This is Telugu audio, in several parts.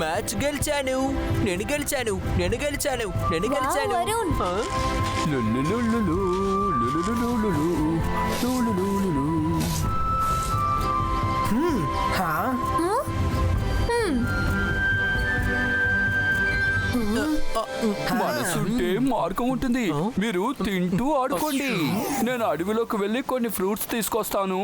మ్యాచ్ గెలిచాను. నేను గెలిచాను. నేను గెలిచాను. నేను గెలిచాను. మనసుంటే మార్గం ఉంటుంది. మీరు తింటూ ఆడుకోండి. నేను అడవిలోకి వెళ్ళి కొన్ని ఫ్రూట్స్ తీసుకొస్తాను.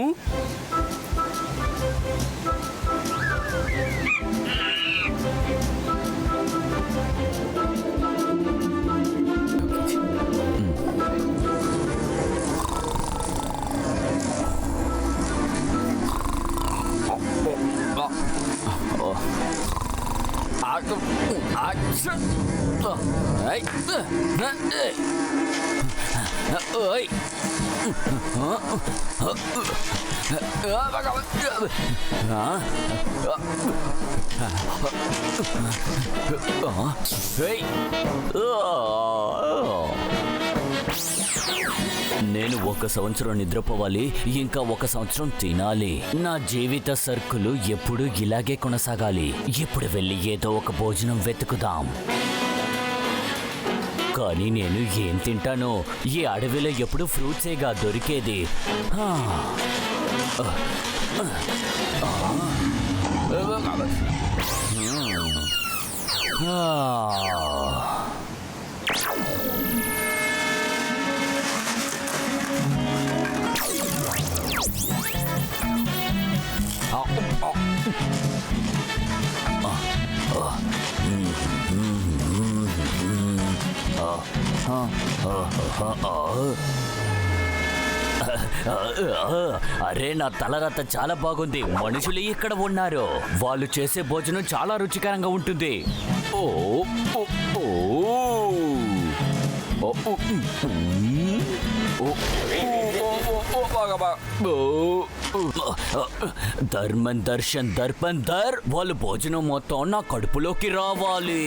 నేను 1 సంవత్సరం నిద్రపోవాలి, ఇంకా 1 సంవత్సరం తినాలి. నా జీవిత సర్కులు ఎప్పుడు ఇలాగే కొనసాగాలి. ఇప్పుడు వెళ్ళి ఏదో ఒక భోజనం వెతుకుదాం. కానీ నేను ఏం తింటానో? ఈ అడవిలో ఎప్పుడు ఫ్రూట్సేగా దొరికేది. అరే, నా తలరాత చాలా బాగుంది. మనుషులు ఇక్కడ ఉన్నారు. వాళ్ళు చేసే భోజనం చాలా రుచికరంగా ఉంటుంది. ఓ ఓ ధర్మందర్శన్ దర్పందర్, వాళ్ళు భోజనం మొత్తం నా కడుపులోకి రావాలి.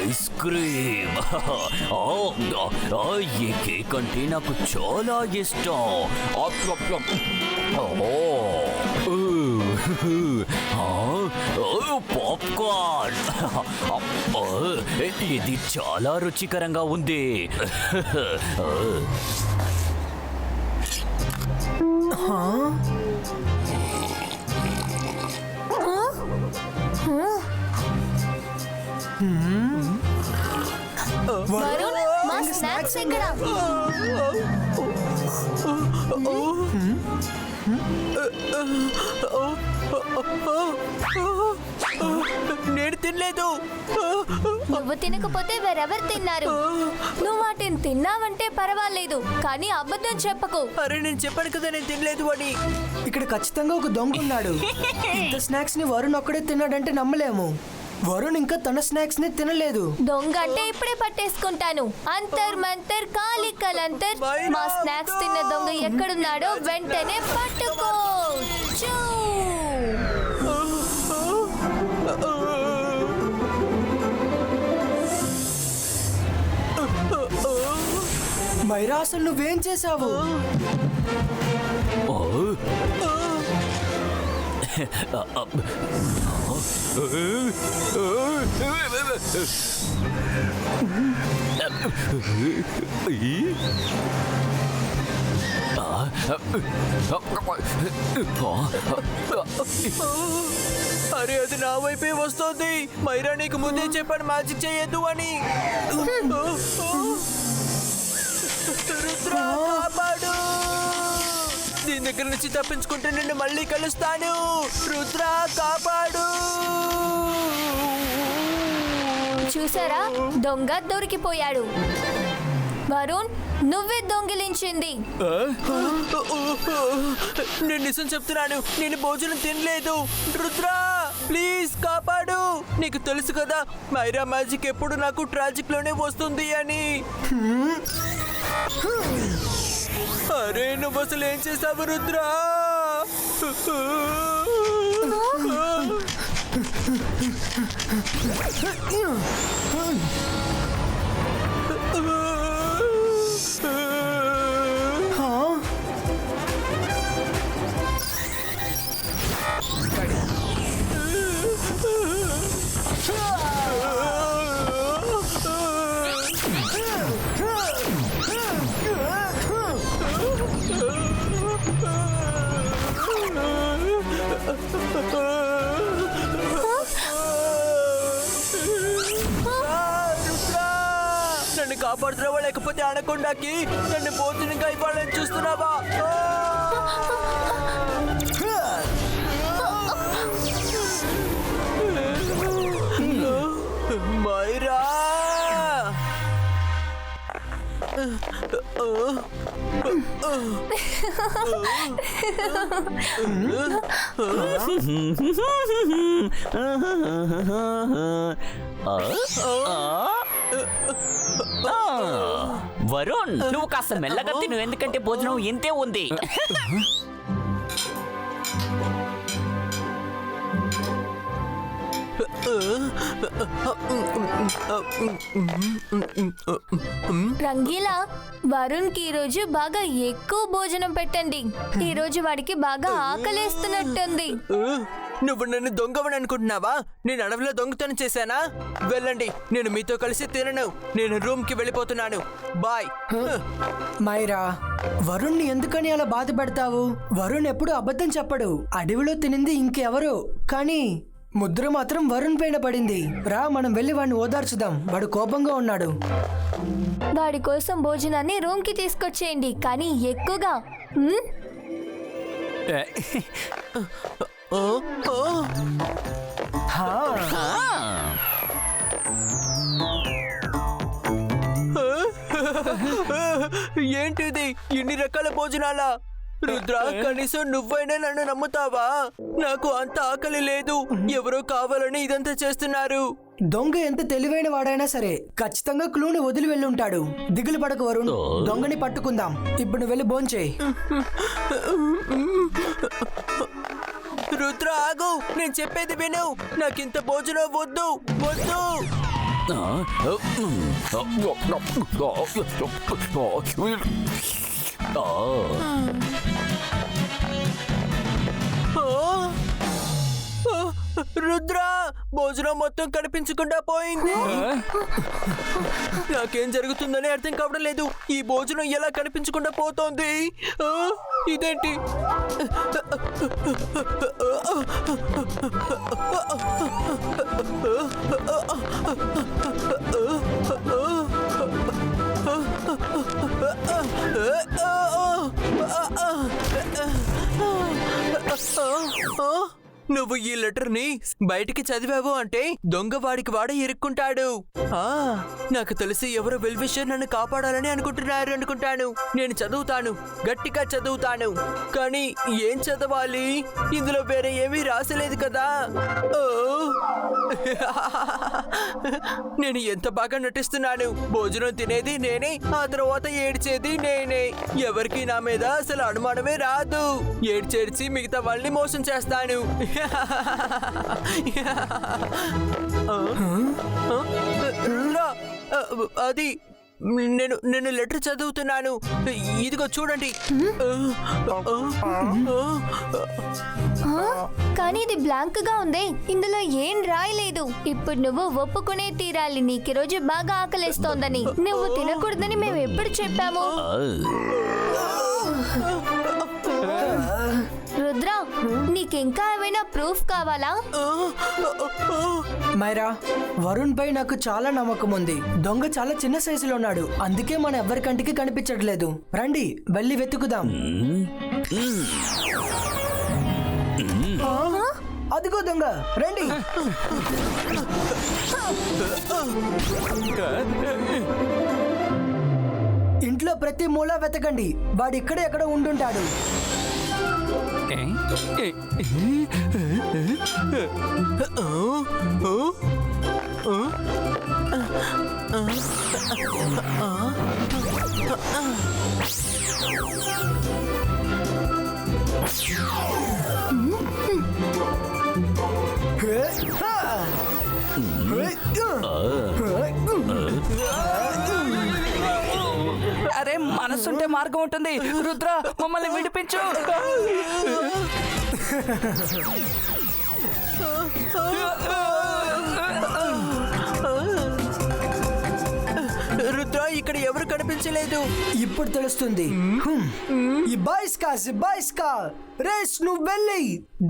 Ice cream. ఈ కేక్ అంటే నాకు చాలా ఇష్టం. పాప్కార్న్. ఇది చాలా రుచికరంగా ఉంది. మా స్నాక్స్ ఎక్కడ? నేను తినలేదు. నువ్వు తినకపోతే వేరెవరు తిన్నారు? నువ్వు వాటిని తిన్నావంటే పర్వాలేదు, కానీ అబద్ధం చెప్పకు. అరే, నేను చెప్పాను కదా నేను తినలేదు అని. ఇక్కడ ఖచ్చితంగా ఒక దొంగ ఉన్నాడు. ఇంత స్నాక్స్ ని వరుణ్ ఒక్కడే తిన్నాడంటే నమ్మలేము. వరుణ్ ఇంకా తన స్నాక్స్ ని తినలేదు. దొంగ అంటే ఇప్పుడే పట్టేసుకుంటాను. అంతర్ మంతర్ కాలి కలంతర్. మా స్నాక్స్ తిన్న దొంగ ఎక్కడున్నాడో వెంటనే పట్టుకో. మైరా, అసలు నువ్వేం చేసావు? అరే, అది నా వైపే వస్తుంది. మైరా, నీకు ముందే చెప్పాను మ్యాజిక్ చేయొద్దు అని. రుద్ర, కాపాడు. దీని దగ్గర నుంచి తప్పించుకుంటే నిన్ను మళ్ళీ కలుస్తాను. రుద్ర, కాపాడు. చూసారా, దొంగ దొరికిపోయాడు. వరుణ్, నువ్వే దొంగిలించింది. నేను నిజం చెప్తున్నాను, నేను భోజనం తినలేదు. రుద్ర, ప్లీజ్ కాపాడు. నీకు తెలుసు కదా మైరా మ్యాజిక్ ఎప్పుడు నాకు ట్రాజిక్ లోనే వస్తుంది అని. అరే నువ్వు అసలు ఏం చేసావు రుద్రా? నన్ను కాపాడుతున్నావా లేకపోతే అనకొండకి నన్ను భోజనంగా ఇవ్వాలని చూస్తున్నావా? మైరా వరుణ్, నువ్వు కాస్త మెల్లగా తిను, ఎందుకంటే భోజనం ఇంతే ఉంది. రంగీలా, వరుణ్ కి ఈరోజు బాగా ఎక్కువ భోజనం పెట్టండి. ఈరోజు వాడికి బాగా ఆకలేస్తున్నట్టుంది. నువ్వు నన్ను దొంగవని అనుకుంటున్నావా? నేను అడవిలో దొంగతనం చేశానా? వెళ్ళండి, నేను మీతో కలిసి తినను. నేను రూమ్ కి వెళ్ళిపోతున్నాను. బాయ్. మైరా, వరుణ్ని ఎందుకని అలా బాధ పెడతావు? వరుణ్ ఎప్పుడు అబద్ధం చెప్పడు. అడవిలో తినింది ఇంకెవరు, కానీ ముద్ర మాత్రం వరుణ్ పైన పడింది. రా, మనం వెళ్ళి వాడిని ఓదార్చుదాం. వాడు కోపంగా ఉన్నాడు. వాడి కోసం భోజనాన్ని రూమ్ కి తీసుకొచ్చేయండి, కానీ ఎక్కువగా. ఏంటిది, ఇన్ని రకాల భోజనాలా? రుద్ర, కనీసం నువ్వైనా నన్ను నమ్ముతావా? నాకు అంత ఆకలి లేదు. ఎవరో కావాలని ఇదంతా చేస్తున్నారు. దొంగ ఎంత తెలివైన వాడైనా సరే ఖచ్చితంగా క్లూని వదిలి వెళ్ళి ఉంటాడు. దిగులు పడక వరుణ్, దొంగని పట్టుకుందాం. ఇప్పుడు వెళ్ళి భోంచేయి. రుద్ర ఆగు, నేను చెప్పేది విను. నాకింత భోజనం వద్దు వద్దు. రుద్ర, భోజనం మొత్తం కనిపించకుండా పోయింది. నాకేం జరుగుతుందని అర్థం కావడం లేదు. ఈ భోజనం ఎలా కనిపించకుండా పోతోంది? ఇదేంటి? నువ్వు ఈ లెటర్ ని బయటికి చదివావు అంటే దొంగ వాడికి వాడే ఇరుక్కుంటాడు. నాకు తెలిసి ఎవరో వెల్విషర్ నన్ను కాపాడాలని అనుకుంటున్నారు అనుకుంటాను. నేను చదువుతాను, గట్టిగా చదువుతాను. కానీ ఏం చదవాలి? ఇందులో వేరే ఏమీ రాసలేదు కదా. నేను ఎంత బాగా నటిస్తున్నాను. భోజనం తినేది నేనే, ఆ తర్వాత ఏడ్చేది నేనే. ఎవరికి నా మీద అసలు అనుమానమే రాదు. ఏడ్చేడ్చి మిగతా వాళ్ళని మోసం చేస్తాను. అది నేను లెటర్ చదువుతున్నాను. ఇదిగో చూడండి. కానీ ఇది బ్లాంక్ గా ఉంది. ఇందులో ఏం రాయలేదు. ఇప్పుడు నువ్వు ఒప్పుకునే తీరాలి. నీకు రోజు బాగా ఆకలేస్తోందని. నువ్వు తినకూడదని మేము ఎప్పుడు చెప్పాము? రుద్ర, నీకింకా ఏమైనా ప్రూఫ్ కావాలా? మైరా, వరుణ్ పై నాకు చాలా నమ్మకం ఉంది. దొంగ చాలా చిన్న సైజులో ఉన్నాడు, అందుకే మన ఎవరి కంటికి కనిపించట్లేదు. రండి, వెళ్ళి వెతుకుదాం. అదిగో దొంగ, రండి. ఇంట్లో ప్రతి మూల వెతకండి. వాడు ఇక్కడే ఎక్కడ ఉండుంటాడు. అరే మనసుంటే మార్గం ఉంటుంది. రుద్ర మమ్మల్ని విడిపించు. రుద్ర ఇక్కడ ఎవరు కనిపించలేదు. ఇప్పుడు తెలుస్తుంది. ఈ బాయ్స్కా రేస్, నువ్వు వెళ్ళి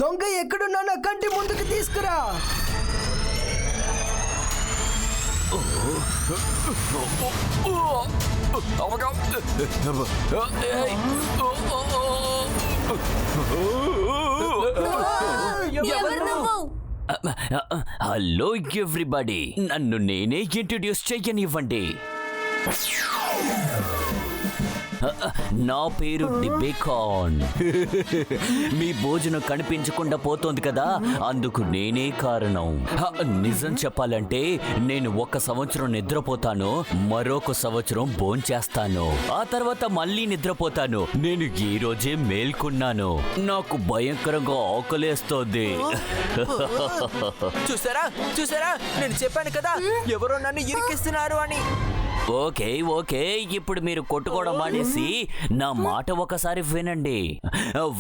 దొంగ ఎక్కడున్నా నా కంటి ముందుకు తీసుకురా. ఎవరు నువ్వు? హలో ఎవ్రీబడి, నన్ను నేనే ఇంట్రడ్యూస్ చెయ్యనివ్వండి. నా పేరు డిబేకాన్. మీ భోజనం కనిపించకుండా పోతోంది కదా, అందుకు నేనే కారణం. నిజం చెప్పాలంటే నేను 1 సంవత్సరం నిద్రపోతాను, మరొక సంవత్సరం భోంచేస్తాను, ఆ తర్వాత మళ్ళీ నిద్రపోతాను. నేను ఈ రోజే మేల్కొన్నాను. నాకు భయంకరంగా ఆకలేస్తోంది. చూసారా చూసారా, నేను చెప్పాను కదా ఎవరో నన్ను ఇరికిస్తున్నారు అని. ఓకే ఓకే, ఇప్పుడు మీరు కొట్టుకోవడం మానేసి నా మాట ఒకసారి వినండి.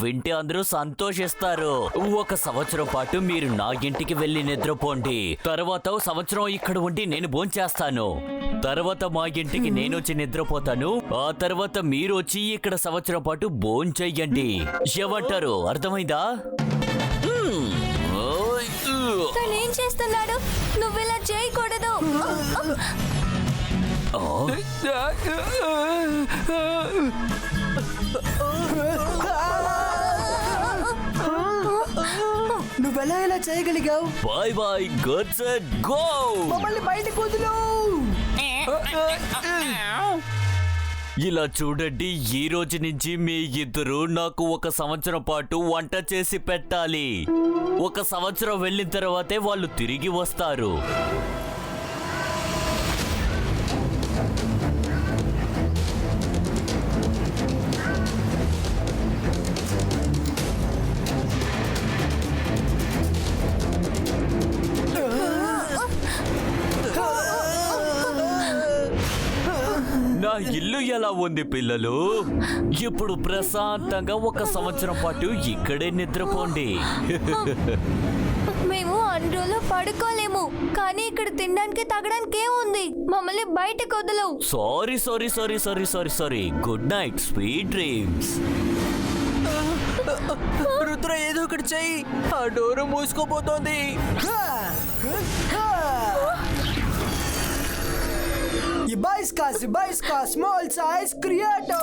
వింటే అందరూ సంతోషిస్తారు. 1 సంవత్సరం పాటు మీరు నా ఇంటికి వెళ్ళి నిద్రపోండి, తర్వాత 1 సంవత్సరం ఇక్కడ ఉండి నేను భోంచేస్తాను, తర్వాత మా ఇంటికి నేను వచ్చి నిద్రపోతాను, ఆ తర్వాత మీరు వచ్చి ఇక్కడ 1 సంవత్సరం పాటు భోంచెయ్యండి. ఏమంటారు, అర్థమైందా? తనేం చేస్తున్నాడు? నువ్వు ఇలా చేయకూడదు. నువ్వెలా ఇలా చేయగలిగావు? Bye bye, good set go. మమ్మల్ని బయటకు వదిలు. ఇలా చూడండి, ఈ రోజు నుంచి మీ ఇద్దరు నాకు 1 సంవత్సరం పాటు వంట చేసి పెట్టాలి. 1 సంవత్సరం వెళ్ళిన తర్వాతే వాళ్ళు తిరిగి వస్తారు. నా ఇల్లు ఎలా ఉంది పిల్లలు? ఇప్పుడు ప్రశాంతంగా 1 సంవత్సరం పాటు ఇక్కడే నిద్రపోండి. మేము అండ్రోలో పడుకోలేము, కానీ ఇక్కడ తినడానికి తాగడానికి ఏముంది? మమ్మల్ని బయటకు వదలు. Sorry sorry sorry sorry sorry sorry. Good night, sweet dreams. Rudra ఏదో ఒకటి చెయ్యి, ఆ డోరు మూసుకోపోతోంది. ఈ బాయ్స్కా స్మాల్ సైజ్ క్రియేటో.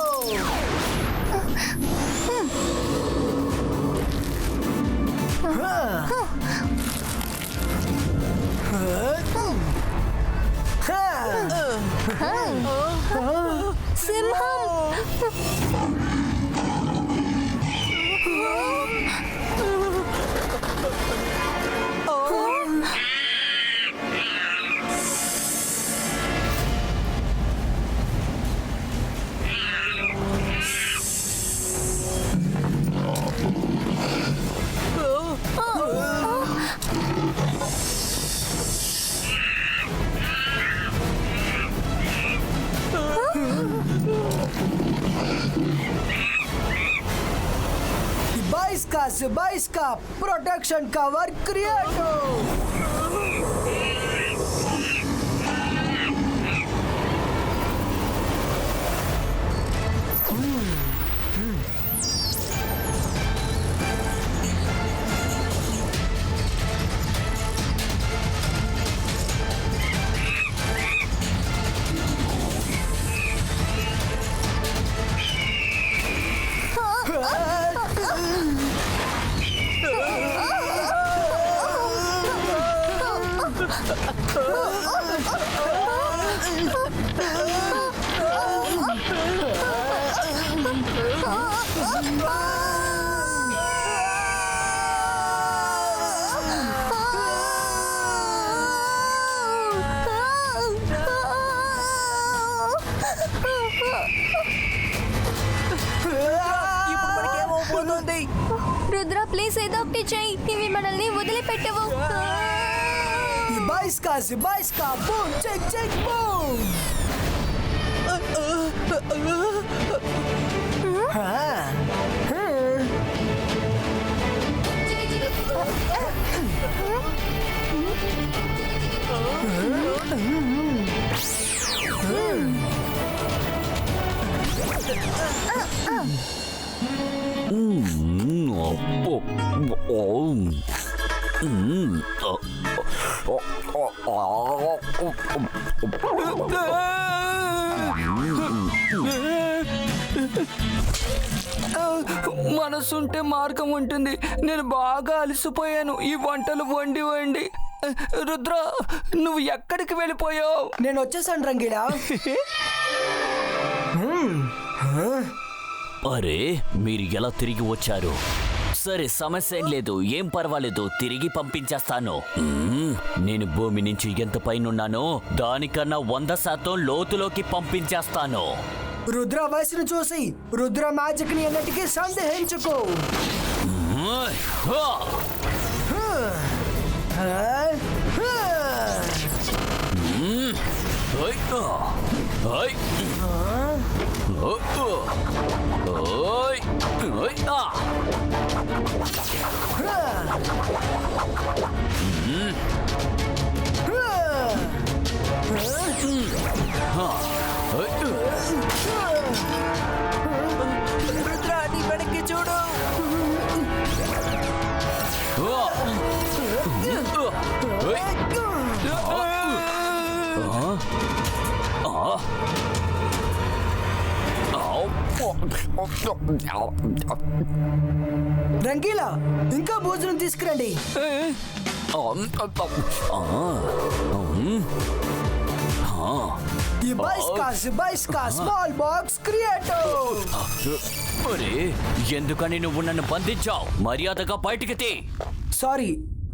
बाइस्का प्रोटेक्शन कवर क्रिएटो. జరుగుతోంది? రుద్ర ప్లీజ్ ఏదో ఒకటి చెయ్యి, ఇవి మనల్ని వదిలిపెట్టవు. Zibaiska, boom, check, check, boom! మనసుంటే మార్గం ఉంటుంది. నేను బాగా అలసిపోయాను ఈ వంటలు వండి వండి. రుద్ర, నువ్వు ఎక్కడికి వెళ్ళిపోయావు? నేను వచ్చేసాను రంగీలా. అరే, మీరు ఎలా తిరిగి వచ్చారు? సరే, సమస్య ఏం లేదు, ఏం పర్వాలేదు, తిరిగి పంపించేస్తాను. నేను భూమి నుంచి ఎంత పైనున్నానో దానికన్నా 100% లోతులోకి పంపించేస్తాను. రుద్ర వయసును చూసి రుద్ర మ్యాజిక్ ని అన్నిటికీ సందేహించుకో. రుద్ర, నీ వెనక్కి చూడు. రంగీలా, ఇంకా భోజనం తీసుకురండి. Zibaiska, small box creator. అరే, ఎందుకని నువ్వు నన్ను బంధించావు? మర్యాదగా బయటికి తీ. సారీ,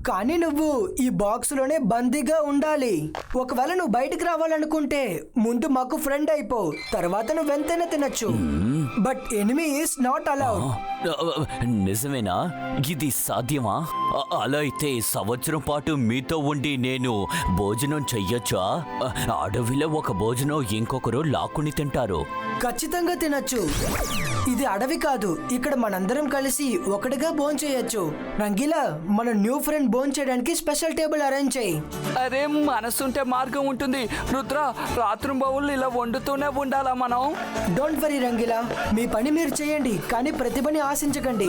కానీ నువ్వు ఈ బాక్స్ లోనే బందీగా ఉండాలి. ఒకవేళ నువ్వు బయటికి రావాలనుకుంటే ముందు మాకు ఫ్రెండ్ అయిపో, తర్వాత నువ్వు ఎంతైనా తినచ్చు. But enemy is not allowed. నిజమేనా? ఇది సాధ్యమా? అలా అయితే సంవత్సరం పాటు మీతో ఉండి నేను భోజనం చెయ్యొచ్చా? అడవిలో ఒక భోజనం ఇంకొకరు లాక్కుని తింటారు. ఖచ్చితంగా తినచ్చు. ఇది అడవి కాదు, ఇక్కడ మనందరం కలిసి ఒకటిగా భోంచేయొచ్చు. రంగీలా, మన న్యూ ఫ్రెండ్ భోంచేయడానికి స్పెషల్ టేబుల్ అరేంజ్ చేయి. అరే, మనసుంటే మార్గం ఉంటుంది. రుద్ర, రాత్రి బౌళ్ళు ఇలా వండుతూనే ఉండాలా మనం? డోంట్ వరీ రంగీలా, మీ పని మీరు చేయండి, కానీ ప్రతిభని ఆశించకండి.